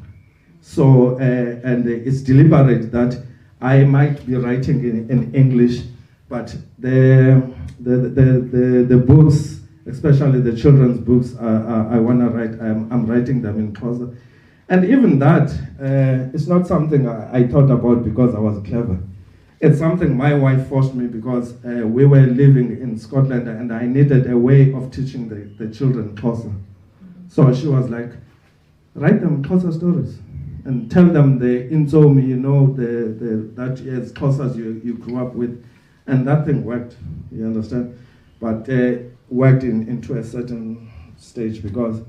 So, and it's deliberate that I might be writing in English, but the books, especially the children's books, I want to write. I'm writing them in Xhosa, and even that it's not something I thought about because I was clever. It's something my wife forced me because we were living in Scotland and I needed a way of teaching the children Xhosa. So she was like, write them Xhosa stories and tell them the inzomi, you know, that is Xhosas you grew up with. And that thing worked, you understand? But worked into a certain stage because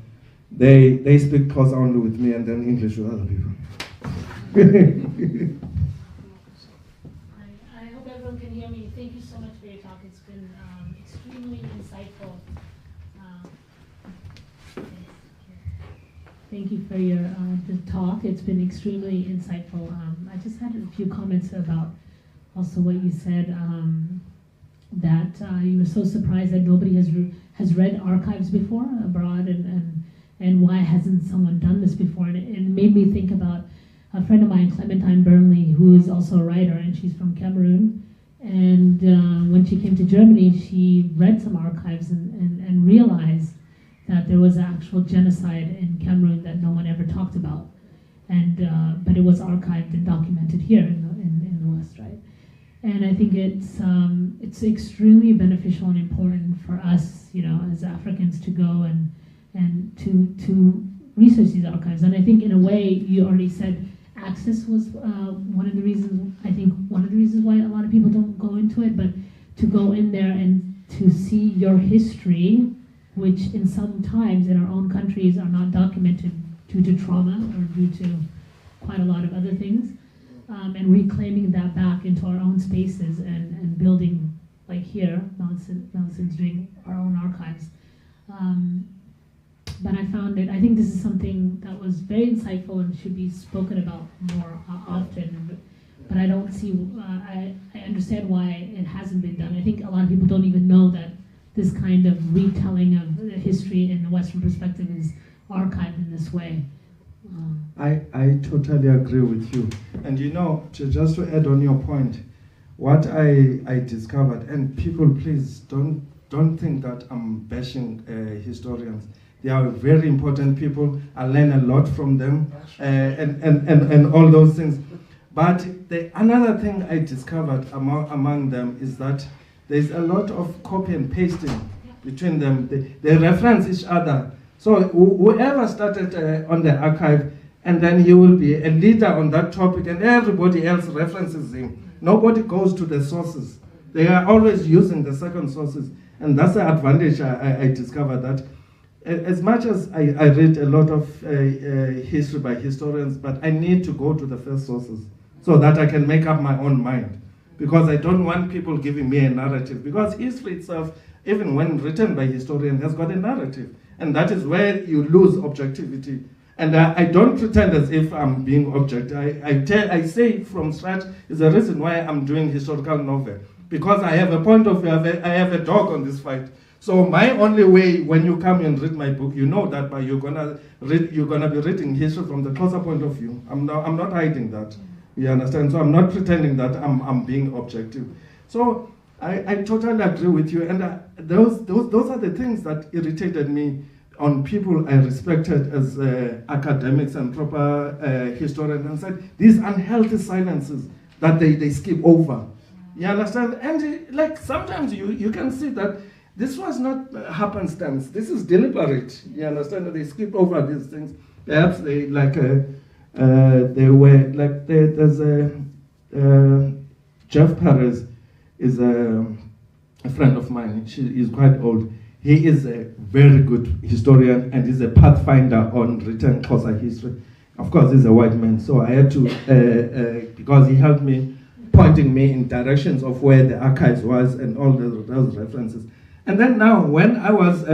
they speak Xhosa only with me and then English with other people. I hope everyone can hear me. Thank you so much for your talk. It's been extremely insightful. Thank you for your the talk. It's been extremely insightful. I just had a few comments about also what you said, that you were so surprised that nobody has read archives before abroad, and why hasn't someone done this before? And it made me think about a friend of mine, Clementine Burnley, who is also a writer, and she's from Cameroon. And when she came to Germany, she read some archives and realized that there was actual genocide in Cameroon that no one ever talked about, and but it was archived and documented here in the West, right? And I think it's extremely beneficial and important for us, you know, as Africans, to go and to research these archives. And I think in a way, you already said access was one of the reasons. I think one of the reasons why a lot of people don't go into it, but to go in there and to see your history, which in some times in our own countries are not documented due to trauma or due to quite a lot of other things, and reclaiming that back into our own spaces and building, like here, Nelson's doing our own archives. But I found it, I think this is something that was very insightful and should be spoken about more often. But I don't see, I understand why it hasn't been done. I think a lot of people don't even know that this kind of retelling of the history in the Western perspective is archived in this way. I totally agree with you. And you know, just to add on your point, what I discovered, and people please don't think that I'm bashing historians. They are very important people. I learn a lot from them and all those things. But another thing I discovered among them is that there's a lot of copy and pasting between them. They reference each other. So whoever started on the archive, and then he will be a leader on that topic, and everybody else references him. Nobody goes to the sources. They are always using the second sources. And that's the advantage I discovered, that as much as I read a lot of history by historians, but I need to go to the first sources so that I can make up my own mind. Because I don't want people giving me a narrative. Because history itself, even when written by historians, has got a narrative. And that is where you lose objectivity. And I don't pretend as if I'm being objective. I say from scratch is the reason why I'm doing historical novel. Because I have a point of view, I have a dog on this fight. So my only way, when you come and read my book, you know that, but you're gonna be reading history from the closer point of view. I'm not hiding that. You understand? So I'm not pretending that I'm being objective. So I totally agree with you. And those are the things that irritated me on people I respected as academics and proper historians, and said these unhealthy silences that they skip over. You understand? And like sometimes you can see that this was not happenstance. This is deliberate. You understand? They skip over these things. Perhaps they like they were like there's Jeff Perez is a friend of mine. She is quite old. He is a very good historian and is a pathfinder on written Xhosa history. Of course, he's a white man, so I had to because he helped me, pointing me in directions of where the archives was and all those references. And then now, when I was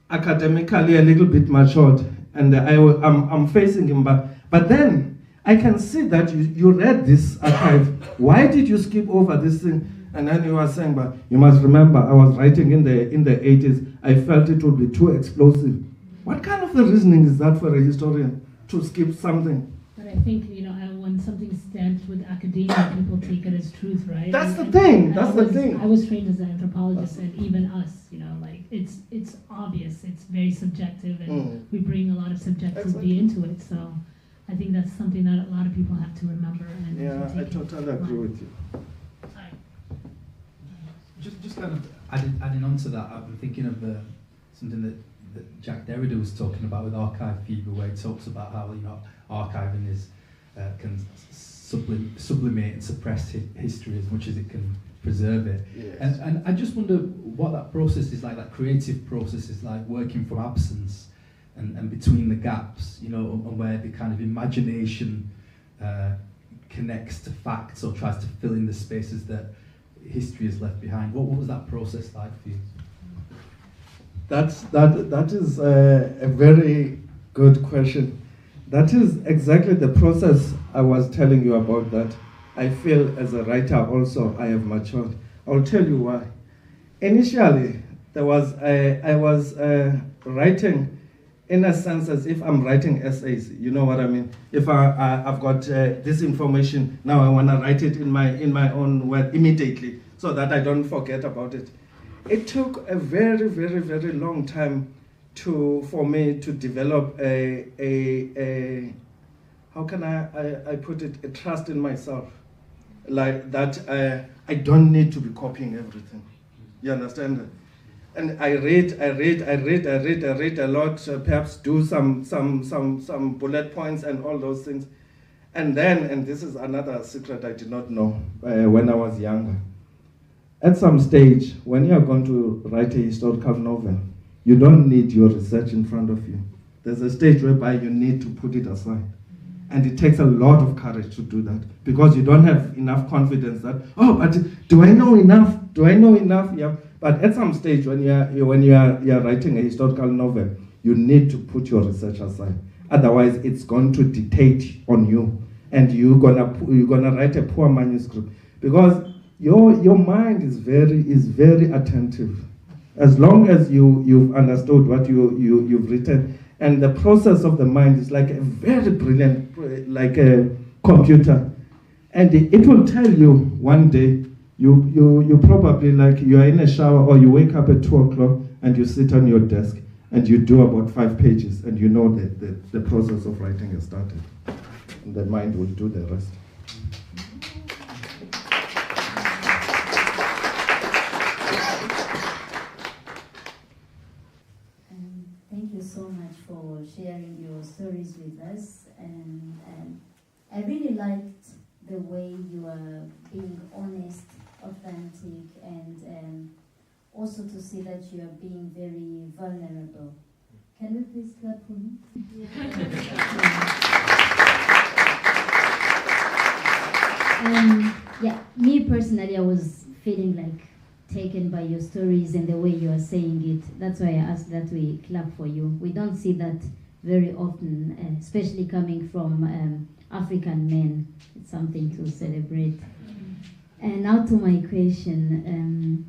academically a little bit matured, and I'm facing him, but then I can see that you read this archive. Why did you skip over this thing? And then you were saying, but you must remember, I was writing in the 80s. I felt it would be too explosive. What kind of a reasoning is that for a historian to skip something? But I think, you know, when something's stamped with academia, people take it as truth, right? That's the thing. I was trained as an anthropologist, and even us, like it's obvious. It's very subjective, and we bring a lot of subjectivity into it. So I think that's something that a lot of people have to remember. And Yeah, I totally agree with you. Sorry. Just kind of adding on to that, I've been thinking of something that Jack Derrida was talking about with archive fever, where he talks about how archiving can sublimate and suppress history as much as it can preserve it. Yes. And I just wonder what that process is like, that creative process is like, working from absence and between the gaps, and where the kind of imagination connects to facts or tries to fill in the spaces that history has left behind. What was that process like for you? That is a very good question. That is exactly the process I was telling you about. That I feel as a writer also I have matured. I'll tell you why. Initially, I was writing in a sense as if I'm writing essays. You know what I mean? If I've got this information, now I want to write it in my own word immediately so that I don't forget about it. It took a very, very, very long time for me to develop a how can I put it, a trust in myself, like that I don't need to be copying everything. You understand? And I read a lot, perhaps do some bullet points and all those things. And then, and this is another secret I did not know when I was younger. At some stage, when you are going to write a historical novel, you don't need your research in front of you. There's a stage whereby you need to put it aside. And it takes a lot of courage to do that, because you don't have enough confidence that, but do I know enough? Yeah. But at some stage, when you're writing a historical novel, you need to put your research aside. Otherwise, it's going to dictate on you, and you're gonna write a poor manuscript, because your mind is very attentive. As long as you've understood what you've written, and the process of the mind is like a very brilliant, like a computer, and it will tell you one day. You probably, you are in a shower, or you wake up at 2 o'clock and you sit on your desk and you do about 5 pages, and you know that the process of writing has started. And the mind will do the rest. Thank you so much for sharing your stories with us. And I really liked the way you are being honest, authentic, and also to see that you are being very vulnerable. Can we please clap for me? Me personally, I was feeling like taken by your stories and the way you are saying it. That's why I asked that we clap for you. We don't see that very often, especially coming from African men. It's something to celebrate. And now to my question.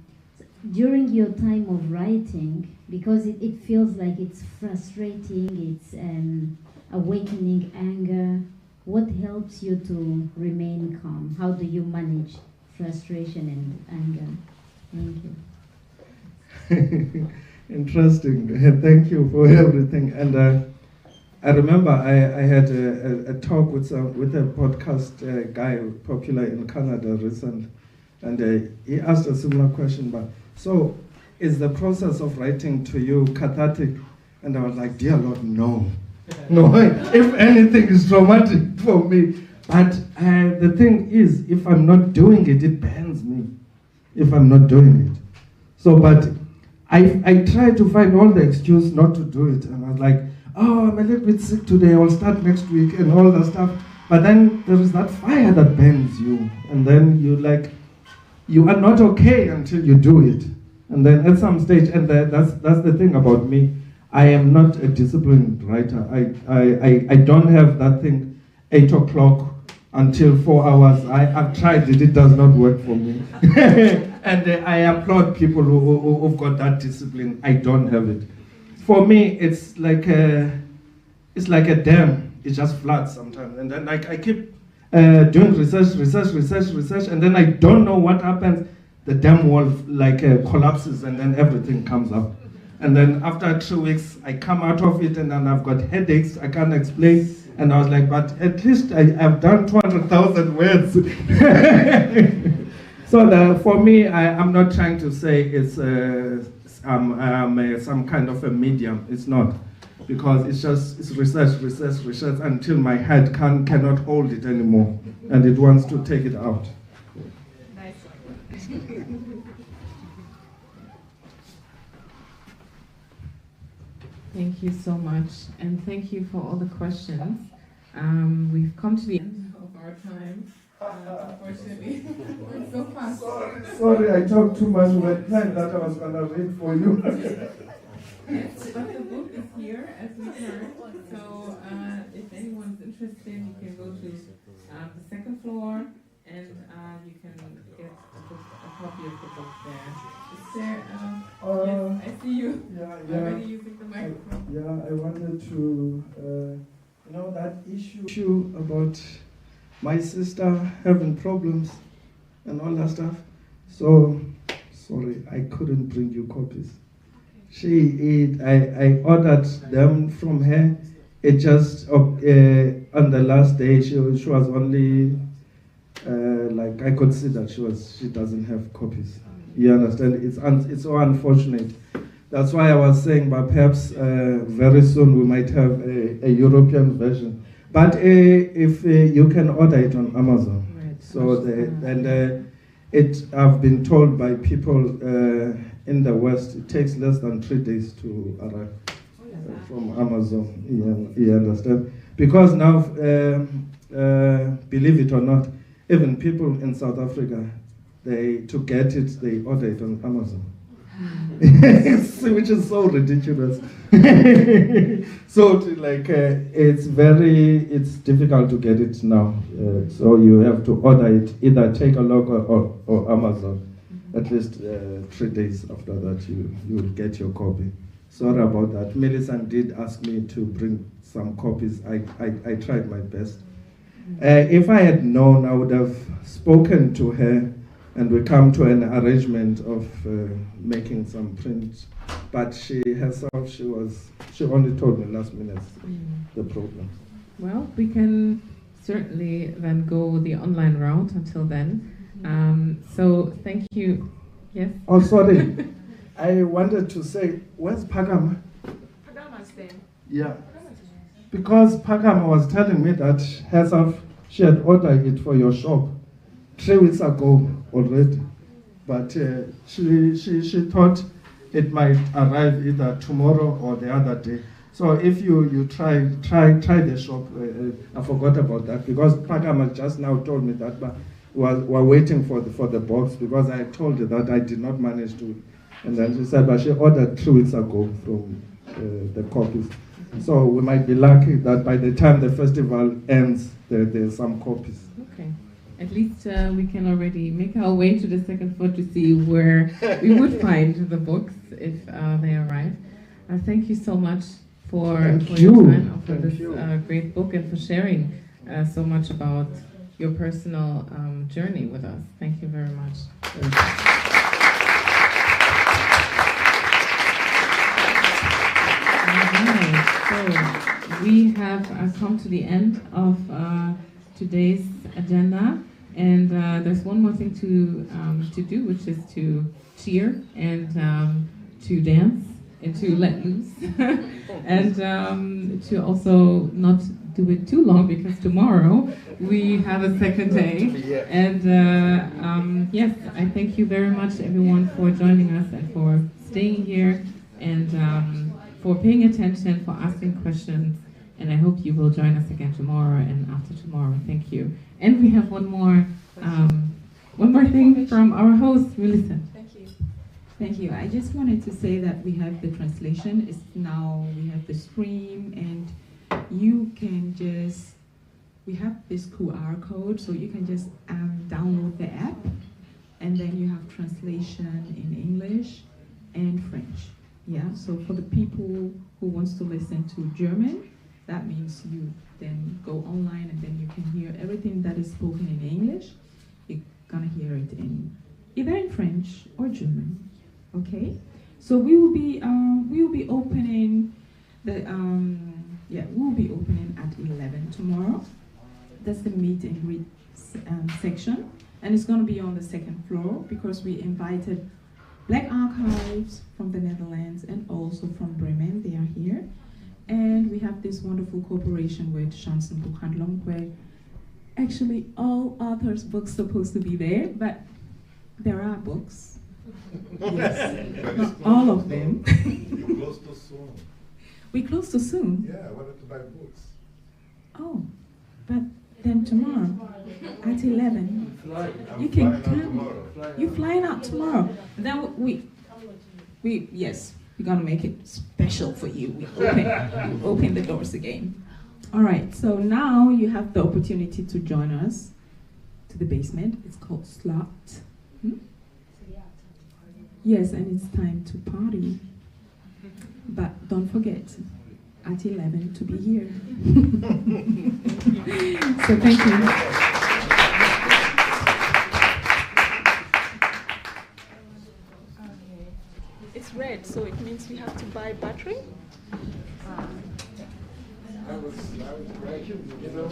During your time of writing, because it feels like it's frustrating, it's awakening anger, what helps you to remain calm? How do you manage frustration and anger? Thank you. Interesting. Thank you for everything. And I remember I had a talk with a podcast guy popular in Canada recently, and he asked a similar question. But so, is the process of writing to you cathartic? And I was like, dear Lord, no. If anything is traumatic for me. But the thing is, if I'm not doing it, it burns me. If I'm not doing it. So, but I try to find all the excuse not to do it. And I was like, I'm a little bit sick today, I'll start next week and all that stuff. But then there is that fire that burns you. And then you are not okay until you do it. And then at some stage, and that's the thing about me, I am not a disciplined writer. I don't have that thing, 8 o'clock until 4 hours. I've tried it, it does not work for me. And I applaud people who've got that discipline. I don't have it. For me, it's like a dam. It just floods sometimes. And then I keep doing research, and then I don't know what happens. The damn wall collapses, and then everything comes up. And then after 2 weeks, I come out of it, and then I've got headaches. I can't explain. And I was like, but at least I've done 200,000 words. So for me, I'm not trying to say it's some kind of a medium. It's not. Because it's research until my head cannot hold it anymore, and it wants to take it out. Nice. Thank you so much, and thank you for all the questions. We've come to the end of our time. Unfortunately, it's so fast. Sorry, I talked too much. We had planned that I was going to read for you. Yes, but the book is here, as we heard. So if anyone's interested, you can go to the second floor, and you can get a copy of the book there. Is there? Yes, I see you already using the microphone. I wanted to, that issue about my sister having problems and all that stuff. So, sorry, I couldn't bring you copies. I ordered them from her. It just on the last day she was only I could see that she doesn't have copies. You understand? It's so unfortunate. That's why I was saying, but perhaps very soon we might have a European version. But if you can order it on Amazon, right. So I've been told by people in the West, it takes less than 3 days to arrive from Amazon. You understand? Because now, believe it or not, even people in South Africa, to get it, they order it on Amazon. Which is so ridiculous. So it's difficult to get it now. So you have to order it, either take a look or Amazon. At least 3 days after that, you will get your copy. Sorry about that. Millicent did ask me to bring some copies. I tried my best. If I had known, I would have spoken to her, and we come to an arrangement of making some print. But she herself, she only told me last minute the problem. Well, we can certainly then go the online route until then. So thank you. Yes? Oh, sorry. I wanted to say, where's Pagama? Pagama's there. Yeah. Because Pagama was telling me that herself, she had ordered it for your shop 3 weeks ago already. But she thought it might arrive either tomorrow or the other day. So if you try the shop, I forgot about that, because Pagama just now told me that, but we're waiting for the box, because I told her that I did not manage to. And then she said, but she ordered 3 weeks ago from the copies. So we might be lucky that by the time the festival ends, there's some copies. Okay. At least we can already make our way to the second floor to see where we would find the books if they arrive. Thank you so much for your time, for this great book, and for sharing so much about your personal journey with us. Thank you very much. So we have come to the end of today's agenda, and there's one more thing to do, which is to cheer and to dance and to let loose, and to also not do it too long, because tomorrow we have a second day. And yes, I thank you very much, everyone, for joining us and for staying here, and for paying attention, for asking questions. And I hope you will join us again tomorrow and after tomorrow. Thank you. And we have one more thing from our host, Melissa. Thank you. I just wanted to say that we have the translation. We have the stream, and you can we have this QR code, so you can just download the app, and then you have translation in English and French. Yeah, so for the people who wants to listen to German, that means you then go online and then you can hear everything. everything that is spoken in English, you're gonna hear it in either in French or German. Okay, so we will be opening the we will be opening at 11 tomorrow. That's the meet and greet section, and it's gonna be on the second floor because we invited Black Archives from the Netherlands and also from Bremen. They are here. And we have this wonderful cooperation with Janssen Boekhandlung, where actually all authors' books supposed to be there, but there are books. Yes, not all of them. You close too soon. We close too soon? Yeah, I wanted to buy books. Oh, but then tomorrow at 11, you can come. You're flying out tomorrow. Then yes, we're gonna make it special for you. We open the doors again. All right, so now you have the opportunity to join us to the basement. It's called Slot. Yes, and it's time to party. But don't forget, at 11 to be here. So thank you. It's red, so it means we have to buy battery. I was great. You know,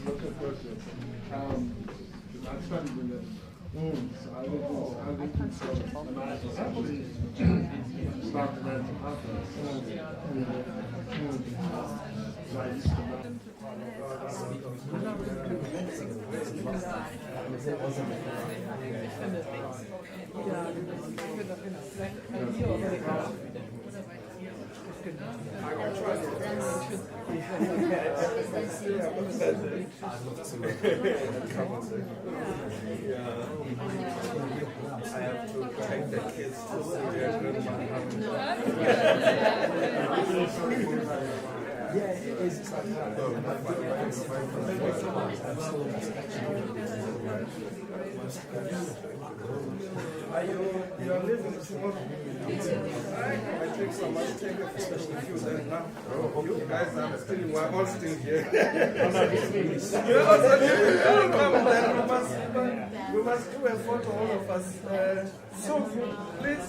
look at this. I studied in it. So I lived in Scotland, and I was actually started out to Arca. So I used to know. I have to take the kids to see their you are living tomorrow. I think so much take a photo with you then now. You guys are still, we're all still here. You're also living. Come then, we must do a photo, all of us. So, please.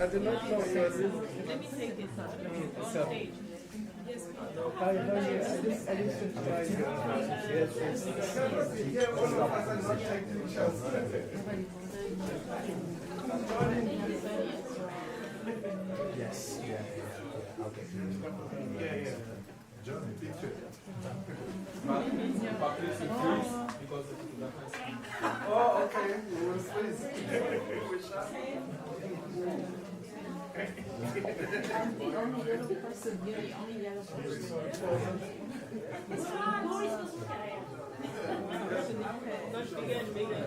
I did not know you were living. Let me take this up. I just try to. Yeah, all of us are not taking pictures. Yes, yeah. Okay. Yeah. Johnny, picture. Oh, okay. We will freeze. The only little person, you're the only little person. It's fine, Maurice was okay. Not bigger and bigger.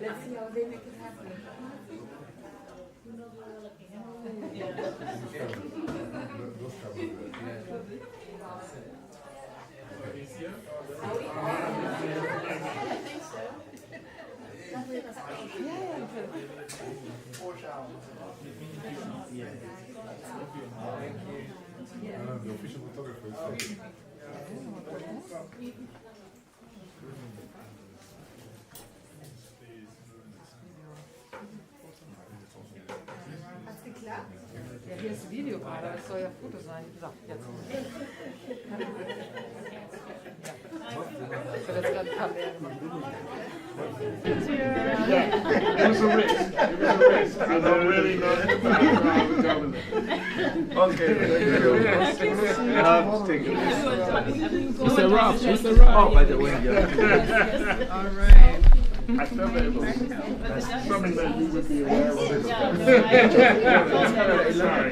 Let's see how they make it happen. The official photographer. Hat's geklappt? Ja, hier ist ein Video gerade, es soll ja Foto sein. So, jetzt. Ich will jetzt gerade ein paar mehr. Yeah, it was a risk. It was a risk. I don't really know how I was going there. Okay, you have to take it. Mr. Rob, Mr. Rob. Oh, by the way, yeah. All right. I felt that it was something that you would be aware of. Sorry.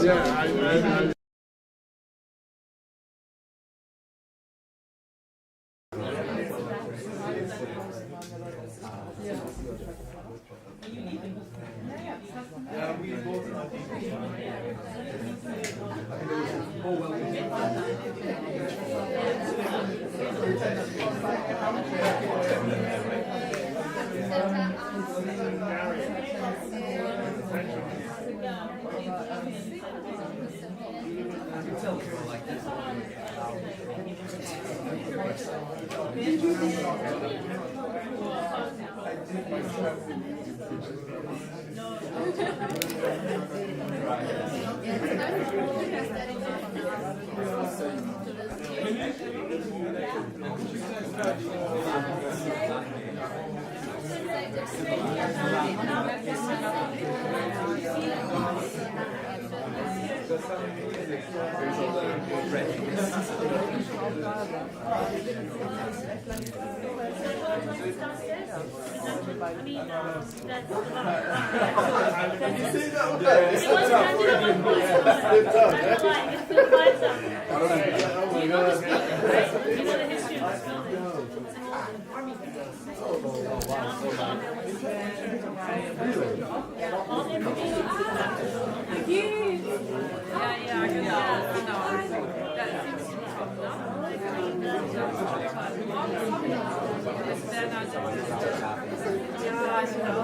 Yeah. Ja,